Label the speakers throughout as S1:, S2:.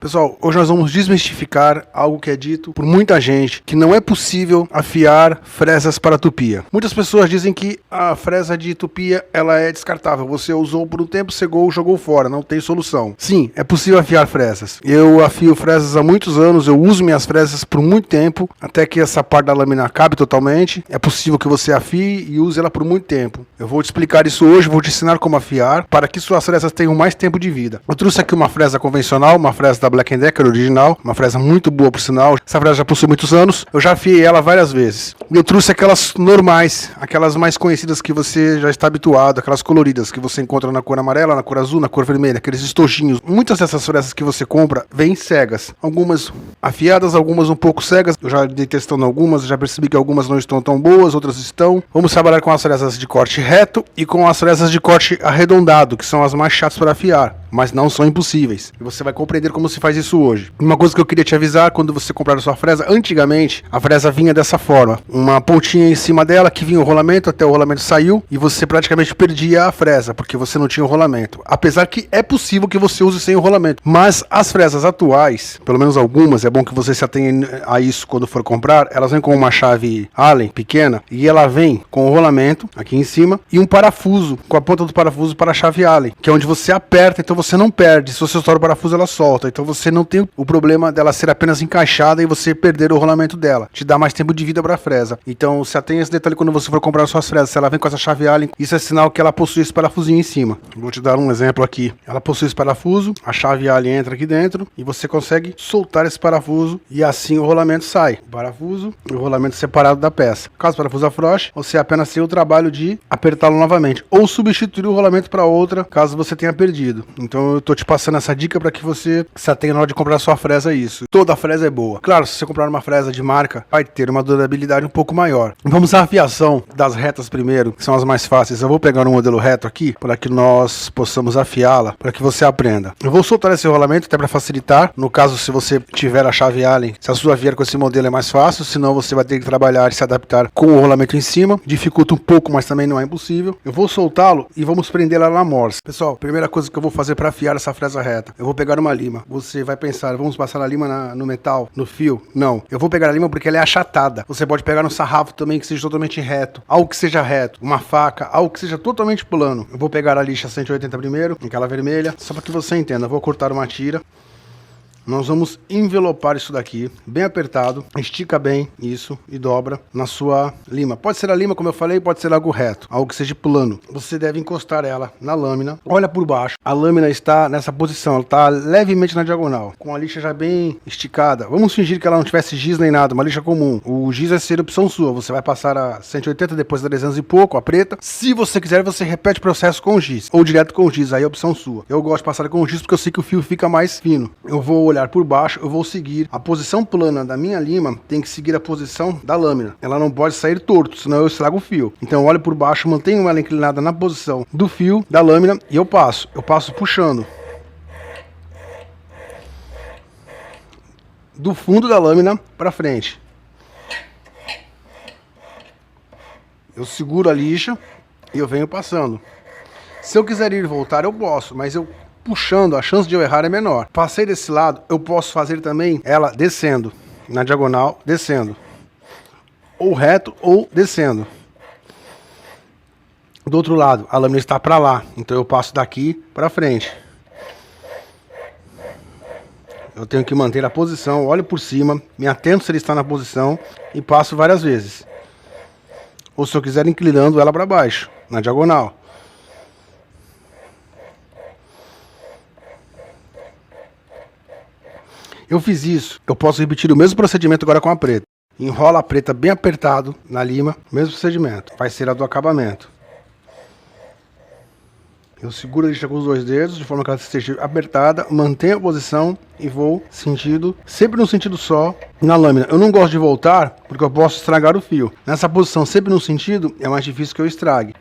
S1: Pessoal, hoje nós vamos desmistificar algo que é dito por muita gente, que não é possível afiar fresas para tupia. Muitas pessoas dizem que a fresa de tupia ela é descartável. Você usou por um tempo, cegou, jogou fora, não tem solução. Sim, é possível afiar fresas. Eu afio fresas há muitos anos, eu uso minhas fresas por muito tempo, até que essa parte da lâmina acabe totalmente. É possível que você afie e use ela por muito tempo. Eu vou te explicar isso hoje, vou te ensinar como afiar, para que suas fresas tenham mais tempo de vida. Eu trouxe aqui uma fresa convencional, uma fresa da Black & Decker original, uma fresa muito boa por sinal. Essa fresa já possui muitos anos, eu já afiei ela várias vezes. E eu trouxe aquelas normais, aquelas mais conhecidas que você já está habituado, aquelas coloridas que você encontra na cor amarela, na cor azul, na cor vermelha, aqueles estojinhos. Muitas dessas fresas que você compra vêm cegas, algumas afiadas, algumas um pouco cegas. Eu já dei testando algumas, já percebi que algumas não estão tão boas, outras estão. Vamos trabalhar com as fresas de corte reto e com as fresas de corte arredondado, que são as mais chatas para afiar, mas não são impossíveis. E você vai compreender como se faz isso hoje. Uma coisa que eu queria te avisar, quando você comprar a sua fresa, antigamente a fresa vinha dessa forma, uma pontinha em cima dela que vinha o rolamento, até o rolamento saiu e você praticamente perdia a fresa, porque você não tinha o rolamento. Apesar que é possível que você use sem o rolamento, mas as fresas atuais, pelo menos algumas, é bom que você se atenha a isso quando for comprar, elas vêm com uma chave Allen pequena e ela vem com o rolamento aqui em cima e um parafuso, com a ponta do parafuso para a chave Allen, que é onde você aperta, então você não perde. Se você estoura o parafuso, ela solta, então você não tem o problema dela ser apenas encaixada e você perder o rolamento dela. Te dá mais tempo de vida para a fresa. Então, se atenha esse detalhe quando você for comprar suas fresas. Se ela vem com essa chave Allen, isso é sinal que ela possui esse parafusinho em cima. Vou te dar um exemplo aqui. Ela possui esse parafuso, a chave Allen entra aqui dentro e você consegue soltar esse parafuso e assim o rolamento sai. O parafuso e o rolamento separado da peça. Caso o parafuso afrouxe, você apenas tem o trabalho de apertá-lo novamente ou substituir o rolamento para outra, caso você tenha perdido. Então, eu tô te passando essa dica para que você se atenha na hora de comprar sua fresa isso. Toda fresa é boa. Claro, se você comprar uma fresa de marca, vai ter uma durabilidade um pouco maior. Vamos à afiação das retas primeiro, que são as mais fáceis. Eu vou pegar um modelo reto aqui, para que nós possamos afiá-la, para que você aprenda. Eu vou soltar esse rolamento até para facilitar. No caso, se você tiver a chave Allen, se a sua vier com esse modelo é mais fácil, senão você vai ter que trabalhar e se adaptar com o rolamento em cima. Dificulta um pouco, mas também não é impossível. Eu vou soltá-lo e vamos prendê-la na morsa. Pessoal, primeira coisa que eu vou fazer para afiar essa fresa reta, eu vou pegar uma lima. Você vai pensar, vamos passar a lima no metal, no fio? Não. Eu vou pegar a lima porque ela é achatada. Você pode pegar no sarrafo também que seja totalmente reto. Algo que seja reto. Uma faca, algo que seja totalmente plano. Eu vou pegar a lixa 180 primeiro, aquela vermelha, só para que você entenda. Eu vou cortar uma tira. Nós vamos envelopar isso daqui, bem apertado, estica bem isso e dobra na sua lima. Pode ser a lima, como eu falei, pode ser algo reto, algo que seja plano. Você deve encostar ela na lâmina, olha por baixo. A lâmina está nessa posição, ela está levemente na diagonal, com a lixa já bem esticada. Vamos fingir que ela não tivesse giz nem nada, uma lixa comum. O giz vai ser opção sua, você vai passar a 180, depois a 300 e pouco, a preta. Se você quiser, você repete o processo com giz, ou direto com giz, aí é opção sua. Eu gosto de passar com giz porque eu sei que o fio fica mais fino. Eu vou olhar por baixo, eu vou seguir a posição plana da minha lima, tem que seguir a posição da lâmina. Ela não pode sair torto, senão eu estrago o fio. Então eu olho por baixo, mantenho ela inclinada na posição do fio, da lâmina, e eu passo puxando do fundo da lâmina para frente. Eu seguro a lixa e eu venho passando. Se eu quiser ir e voltar, eu posso, mas eu puxando, a chance de eu errar é menor. Passei desse lado, eu posso fazer também ela descendo, na diagonal, descendo. Ou reto ou descendo. Do outro lado, a lâmina está para lá, então eu passo daqui para frente. Eu tenho que manter a posição, olho por cima, me atento se ele está na posição e passo várias vezes. Ou se eu quiser inclinando ela para baixo, na diagonal. Eu fiz isso, eu posso repetir o mesmo procedimento agora com a preta. Enrola a preta bem apertado na lima, mesmo procedimento. Vai ser a do acabamento. Eu seguro a lixa com os dois dedos, de forma que ela esteja apertada, mantenho a posição e vou sempre no sentido só, na lâmina. Eu não gosto de voltar, porque eu posso estragar o fio. Nessa posição, sempre no sentido, é mais difícil que eu estrague.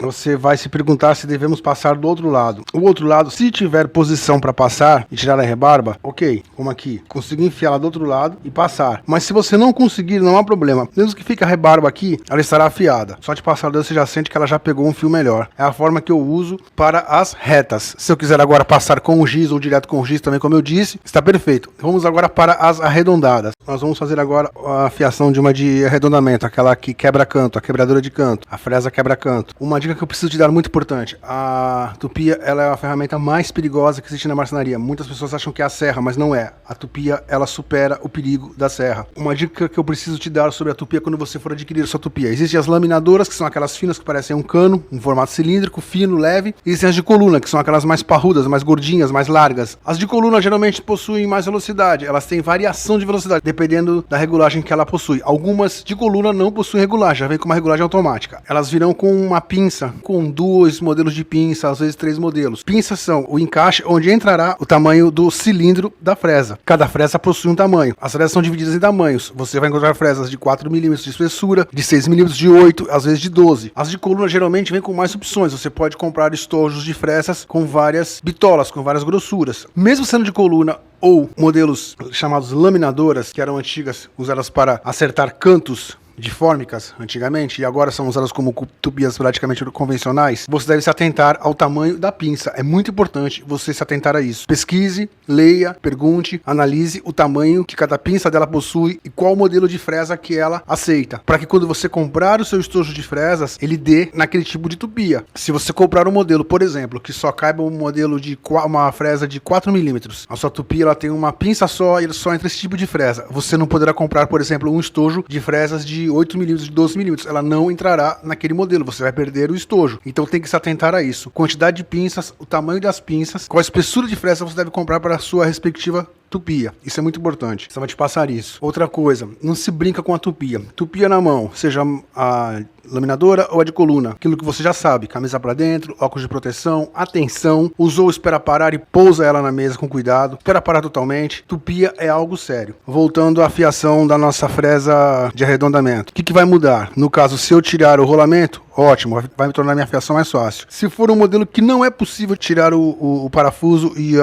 S1: você vai se perguntar se devemos passar do outro lado. O outro lado, se tiver posição para passar e tirar a rebarba, ok, como aqui, consegui enfiar ela do outro lado e passar. Mas se você não conseguir, não há problema. Mesmo que fique a rebarba aqui, ela estará afiada. Só de passar você já sente que ela já pegou um fio melhor. É a forma que eu uso para as retas. Se eu quiser agora passar com o giz ou direto com o giz também, como eu disse, está perfeito. Vamos agora para as arredondadas. Nós vamos fazer agora a afiação de uma de arredondamento, aquela que quebra canto, a quebradora de canto, a fresa quebra canto. Uma dica que eu preciso te dar muito importante: a tupia, ela é a ferramenta mais perigosa que existe na marcenaria. Muitas pessoas acham que é a serra, mas não é. A tupia, ela supera o perigo da serra. Uma dica que eu preciso te dar sobre a tupia quando você for adquirir a sua tupia: existem as laminadoras, que são aquelas finas que parecem um cano, um formato cilíndrico, fino, leve. Existem as de coluna, que são aquelas mais parrudas, mais gordinhas, mais largas. As de coluna geralmente possuem mais velocidade, elas têm variação de velocidade, dependendo da regulagem que ela possui. Algumas de coluna não possuem regulagem, já vem com uma regulagem automática. Elas virão com uma pinça, com 2 modelos de pinça, às vezes 3 modelos. Pinças são o encaixe onde entrará o tamanho do cilindro da fresa. Cada fresa possui um tamanho. As fresas são divididas em tamanhos. Você vai encontrar fresas de 4 mm de espessura, de 6 mm, de 8, às vezes de 12. As de coluna geralmente vêm com mais opções. Você pode comprar estojos de fresas com várias bitolas, com várias grossuras. Mesmo sendo de coluna ou modelos chamados laminadoras, que eram antigas, usadas para acertar cantos de fórmicas antigamente, e agora são usadas como tupias praticamente convencionais, você deve se atentar ao tamanho da pinça. É muito importante você se atentar a isso. Pesquise, leia, pergunte, analise o tamanho que cada pinça dela possui e qual modelo de fresa que ela aceita, para que quando você comprar o seu estojo de fresas, ele dê naquele tipo de tupia. Se você comprar um modelo, por exemplo, que só caiba um modelo de uma fresa de 4 mm, a sua tupia ela tem uma pinça só e ele só entra esse tipo de fresa. Você não poderá comprar, por exemplo, um estojo de fresas de 8 mm, de 12 mm, ela não entrará naquele modelo, você vai perder o estojo. Então tem que se atentar a isso. Quantidade de pinças, o tamanho das pinças, qual a espessura de fresa você deve comprar para a sua respectiva tupia. Isso é muito importante. Você vai te passar isso. Outra coisa, não se brinca com a tupia. Tupia na mão, seja a laminadora ou a de coluna. Aquilo que você já sabe. Camisa para dentro, óculos de proteção, atenção. Usou, espera parar e pousa ela na mesa com cuidado. Espera parar totalmente. Tupia é algo sério. Voltando à afiação da nossa fresa de arredondamento. O que vai mudar? No caso, se eu tirar o rolamento, ótimo, vai me tornar minha afiação mais fácil. Se for um modelo que não é possível tirar o parafuso e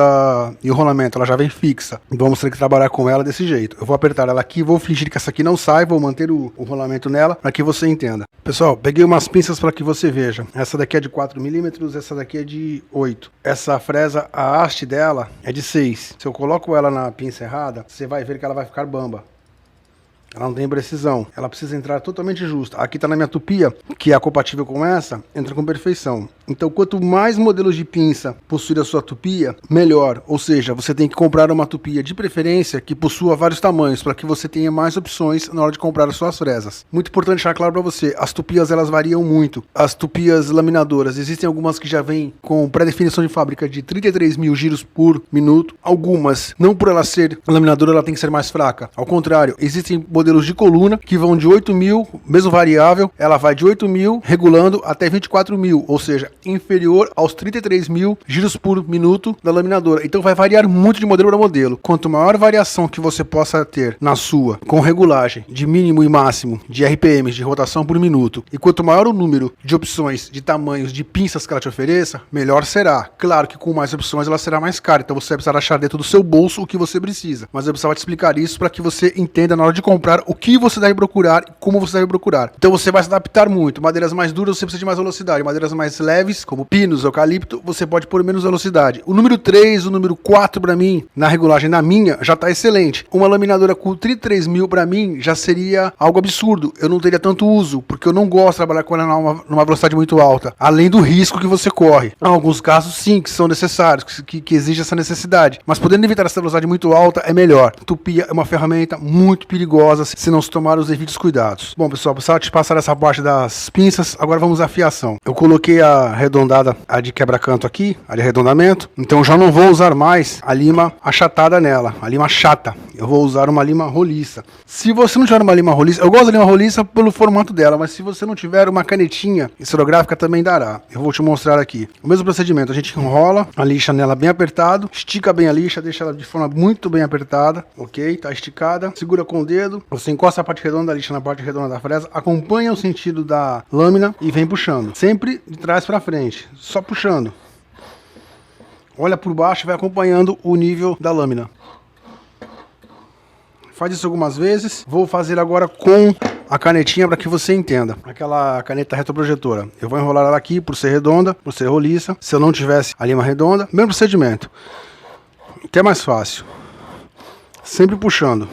S1: o rolamento, ela já vem fixa, vamos ter que trabalhar com ela desse jeito. Eu vou apertar ela aqui, vou fingir que essa aqui não sai, vou manter o rolamento nela para que você entenda. Pessoal, peguei umas pinças para que você veja. Essa daqui é de 4 mm, essa daqui é de 8. Essa fresa, a haste dela é de 6. Se eu coloco ela na pinça errada, você vai ver que ela vai ficar bamba. Ela não tem precisão, ela precisa entrar totalmente justa. Aqui está na minha tupia, que é compatível com essa, entra com perfeição. Então, quanto mais modelos de pinça possuir a sua tupia, melhor. Ou seja, você tem que comprar uma tupia de preferência que possua vários tamanhos, para que você tenha mais opções na hora de comprar as suas fresas. Muito importante deixar claro para você, as tupias elas variam muito. As tupias laminadoras, existem algumas que já vêm com pré-definição de fábrica de 33 mil giros por minuto. Algumas, não por ela ser laminadora, ela tem que ser mais fraca. Ao contrário, existem modelos de coluna que vão de 8 mil, mesmo variável, ela vai de 8 mil regulando até 24 mil, ou seja, inferior aos 33 mil giros por minuto da laminadora. Então vai variar muito de modelo para modelo. Quanto maior variação que você possa ter na sua, com regulagem de mínimo e máximo de RPMs, de rotação por minuto, e quanto maior o número de opções de tamanhos de pinças que ela te ofereça, melhor será. Claro que com mais opções ela será mais cara, então você vai precisar achar dentro do seu bolso o que você precisa. Mas eu precisava te explicar isso para que você entenda na hora de comprar o que você deve procurar e como você deve procurar. Então você vai se adaptar muito. Madeiras mais duras você precisa de mais velocidade. Madeiras mais leves, como pinos, eucalipto, você pode pôr menos velocidade. O número 3, o número 4 para mim, na regulagem na minha, já tá excelente. Uma laminadora com 33 mil para mim já seria algo absurdo. Eu não teria tanto uso, porque eu não gosto de trabalhar com ela numa velocidade muito alta. Além do risco que você corre. Há alguns casos sim, que são necessários, que exigem essa necessidade. Mas podendo evitar essa velocidade muito alta, é melhor. Tupia é uma ferramenta muito perigosa se não se tomar os devidos cuidados. Bom, pessoal, precisava te passar essa parte das pinças, agora vamos à fiação. Eu coloquei a arredondada, a de quebra-canto aqui, a de arredondamento, então já não vou usar mais a lima achatada nela, a lima chata. eu vou usar uma lima roliça. Se você não tiver uma lima roliça, eu gosto da lima roliça pelo formato dela, mas se você não tiver uma canetinha esferográfica também dará. Eu vou te mostrar aqui. O mesmo procedimento, a gente enrola a lixa nela bem apertado, estica bem a lixa, deixa ela de forma muito bem apertada, ok? Tá esticada, segura com o dedo, você encosta a parte redonda da lixa na parte redonda da fresa, acompanha o sentido da lâmina e vem puxando. Sempre de trás para frente, só puxando. Olha por baixo e vai acompanhando o nível da lâmina. Faz isso algumas vezes. Vou fazer agora com a canetinha para que você entenda. Aquela caneta retroprojetora. Eu vou enrolar ela aqui por ser redonda, por ser roliça. Se eu não tivesse a lima redonda, mesmo procedimento. Que é mais fácil. Sempre puxando.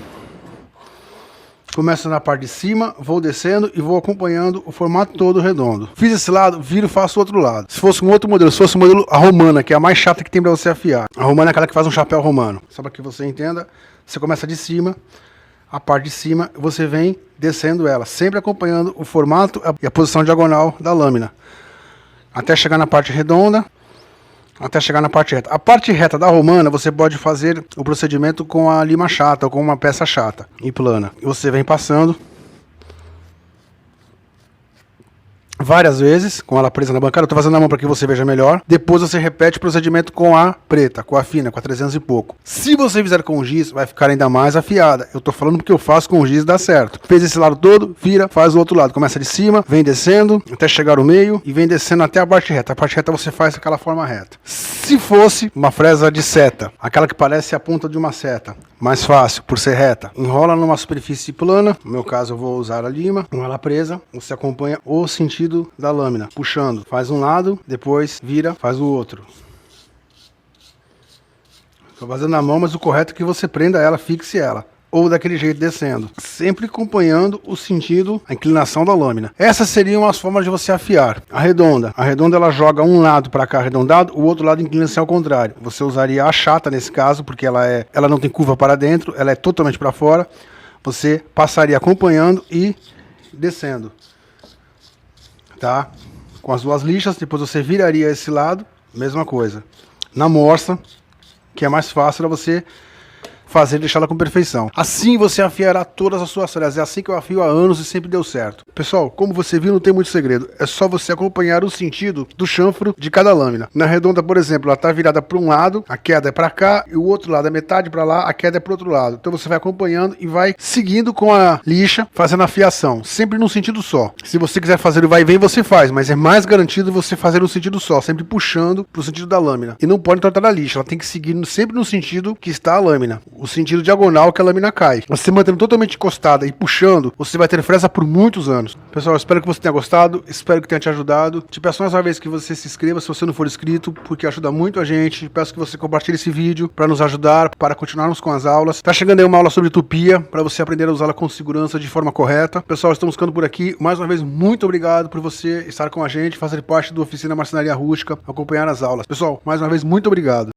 S1: Começo na parte de cima, vou descendo e vou acompanhando o formato todo redondo. Fiz esse lado, viro e faço o outro lado. Se fosse um outro modelo, se fosse o modelo a romana, que é a mais chata que tem para você afiar. A romana é aquela que faz um chapéu romano. Só para que você entenda, você começa de cima, a parte de cima, você vem descendo ela, sempre acompanhando o formato e a posição diagonal da lâmina. Até chegar na parte redonda. Até chegar na parte reta. A parte reta da romana, você pode fazer o procedimento com a lima chata ou com uma peça chata e plana. E você vem passando várias vezes com ela presa na bancada. Eu tô fazendo na mão para que você veja melhor. Depois você repete o procedimento com a preta, com a fina, com a 300 e pouco. Se você fizer com o giz, vai ficar ainda mais afiada. Eu tô falando porque eu faço com o giz, dá certo. Fez esse lado todo, vira, faz o outro lado. Começa de cima, vem descendo até chegar ao meio e vem descendo até a parte reta. A parte reta você faz aquela forma reta. Se fosse uma fresa de seta, aquela que parece a ponta de uma seta, mais fácil, por ser reta, enrola numa superfície plana. No meu caso eu vou usar a lima, com ela presa. Você acompanha o sentido da lâmina, puxando, faz um lado, depois vira, faz o outro. Estou fazendo na mão, mas o correto é que você prenda ela, fixe ela, ou daquele jeito descendo, sempre acompanhando o sentido, a inclinação da lâmina. Essas seriam as formas de você afiar. A redonda ela joga um lado para cá arredondado, o outro lado inclina-se ao contrário. Você usaria a chata nesse caso, porque ela não tem curva para dentro, ela é totalmente para fora. Você passaria acompanhando e descendo. Tá? Com as duas lixas, depois você viraria esse lado, mesma coisa. Na morsa, que é mais fácil para você fazer e deixá-la com perfeição. Assim você afiará todas as suas fresas. É assim que eu afio há anos e sempre deu certo. Pessoal, como você viu, não tem muito segredo. É só você acompanhar o sentido do chanfro de cada lâmina. Na redonda, por exemplo, ela está virada para um lado, a queda é para cá, e o outro lado é metade para lá, a queda é para o outro lado. Então você vai acompanhando e vai seguindo com a lixa, fazendo a afiação, sempre num sentido só. Se você quiser fazer o vai e vem, você faz, mas é mais garantido você fazer um sentido só, sempre puxando para o sentido da lâmina. E não pode entortar a lixa, ela tem que seguir sempre no sentido que está a lâmina. O sentido diagonal que a lâmina cai. Você mantendo totalmente encostada e puxando, você vai ter fresa por muitos anos. Pessoal, espero que você tenha gostado, espero que tenha te ajudado. Te peço mais uma vez que você se inscreva se você não for inscrito, porque ajuda muito a gente. Peço que você compartilhe esse vídeo para nos ajudar, para continuarmos com as aulas. Tá chegando aí uma aula sobre tupia, para você aprender a usá-la com segurança de forma correta. Pessoal, estamos ficando por aqui. Mais uma vez, muito obrigado por você estar com a gente, fazer parte do Oficina Marcenaria Rústica, acompanhar as aulas. Pessoal, mais uma vez, muito obrigado.